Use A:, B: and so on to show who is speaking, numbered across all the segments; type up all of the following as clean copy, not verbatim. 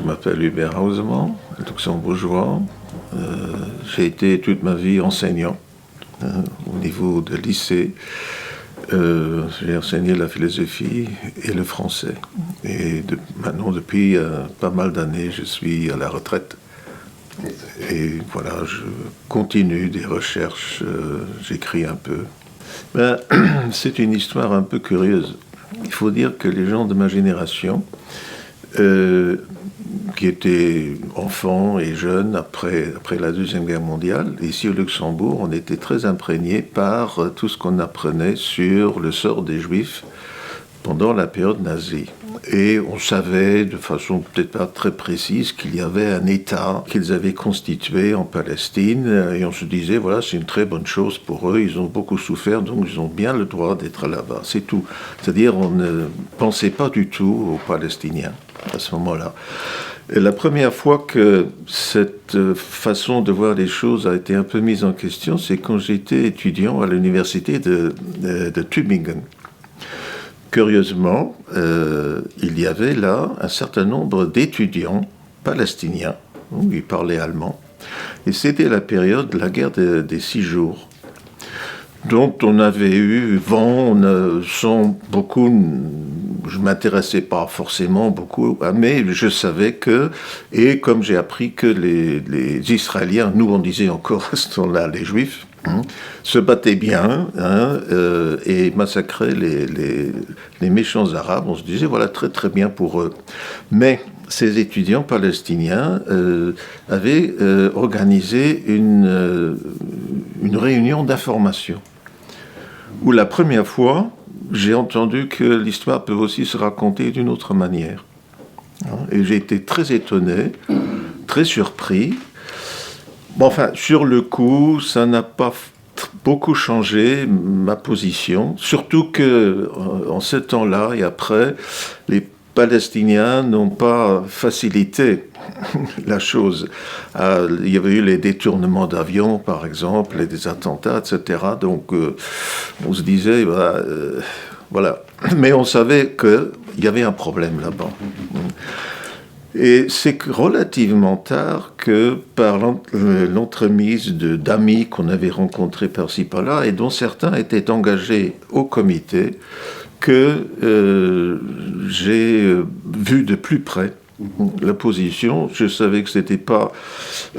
A: je m'appelle Hubert Hausemann, luxembourgeois. J'ai été toute ma vie enseignant au niveau de lycée. J'ai enseigné la philosophie et le français. Et maintenant, depuis pas mal d'années, je suis à la retraite. Et voilà, je continue des recherches, j'écris un peu. Ben, c'est une histoire un peu curieuse. Il faut dire que les gens de ma génération, qui étaient enfants et jeunes après la Deuxième Guerre mondiale, ici au Luxembourg, on était très imprégnés par tout ce qu'on apprenait sur le sort des Juifs pendant la période nazie. Et on savait, de façon peut-être pas très précise, qu'il y avait un État qu'ils avaient constitué en Palestine. Et on se disait, voilà, c'est une très bonne chose pour eux. Ils ont beaucoup souffert, donc ils ont bien le droit d'être là-bas. C'est tout. C'est-à-dire, on ne pensait pas du tout aux Palestiniens à ce moment-là. Et la première fois que cette façon de voir les choses a été un peu mise en question, c'est quand j'étais étudiant à l'université de Tübingen. Curieusement, il y avait là un certain nombre d'étudiants palestiniens, ils parlaient allemand, et c'était la période de la guerre des 6 jours, dont on avait eu vent sans beaucoup. Je ne m'intéressais pas forcément beaucoup, mais je savais que, et comme j'ai appris que les Israéliens, nous on disait encore à ce temps-là les Juifs, se battaient bien et massacraient les méchants arabes. On se disait, voilà, très très bien pour eux. Mais ces étudiants palestiniens avaient organisé une réunion d'information, où la première fois, j'ai entendu que l'histoire peut aussi se raconter d'une autre manière. Et j'ai été très étonné, très surpris. Bon, enfin, sur le coup, ça n'a pas beaucoup changé ma position, surtout que en ce temps-là et après, les Palestiniens n'ont pas facilité la chose. Il y avait eu les détournements d'avions, par exemple, et des attentats, etc. Donc, on se disait, voilà. Mais on savait qu'il y avait un problème là-bas. Et c'est relativement tard que, par l'entremise d'amis qu'on avait rencontrés par-ci par-là, et dont certains étaient engagés au comité, que j'ai vu de plus près la position. Je savais que ce n'était pas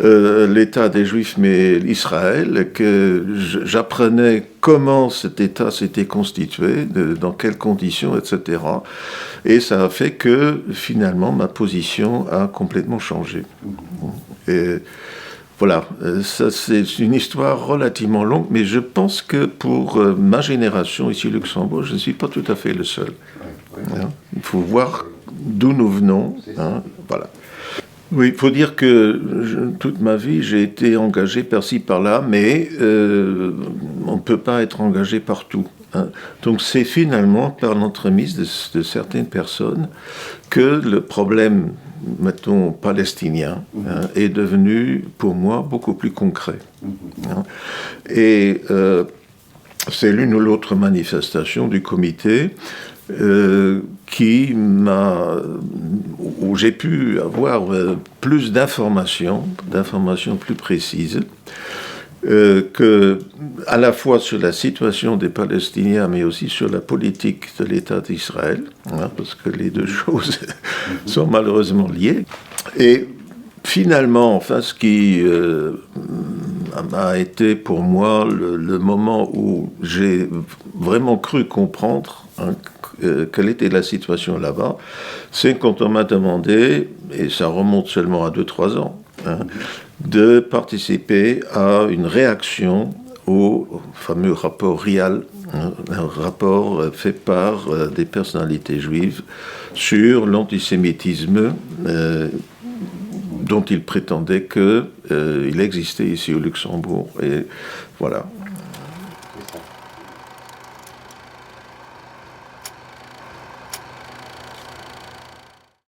A: l'État des Juifs, mais Israël, que j'apprenais comment cet État s'était constitué, dans quelles conditions, etc. Et ça a fait que, finalement, ma position a complètement changé. Et voilà, ça c'est une histoire relativement longue, mais je pense que pour ma génération ici au Luxembourg, je ne suis pas tout à fait le seul. Il faut voir d'où nous venons. Voilà. Oui, il faut dire que toute ma vie, j'ai été engagé par-ci, par-là, mais on ne peut pas être engagé partout. Donc c'est finalement par l'entremise de certaines personnes que le problème, mettons, palestinien, est devenu pour moi beaucoup plus concret. Et c'est l'une ou l'autre manifestation du comité où j'ai pu avoir plus d'informations plus précises, à la fois sur la situation des Palestiniens, mais aussi sur la politique de l'État d'Israël, parce que les deux choses sont malheureusement liées. Et finalement, enfin, ce qui a été pour moi le moment où j'ai vraiment cru comprendre quelle était la situation là-bas, c'est quand on m'a demandé, et ça remonte seulement à 2-3 ans, de participer à une réaction au fameux rapport Rial, un rapport fait par des personnalités juives sur l'antisémitisme dont ils prétendaient qu'il existait ici au Luxembourg. Et voilà.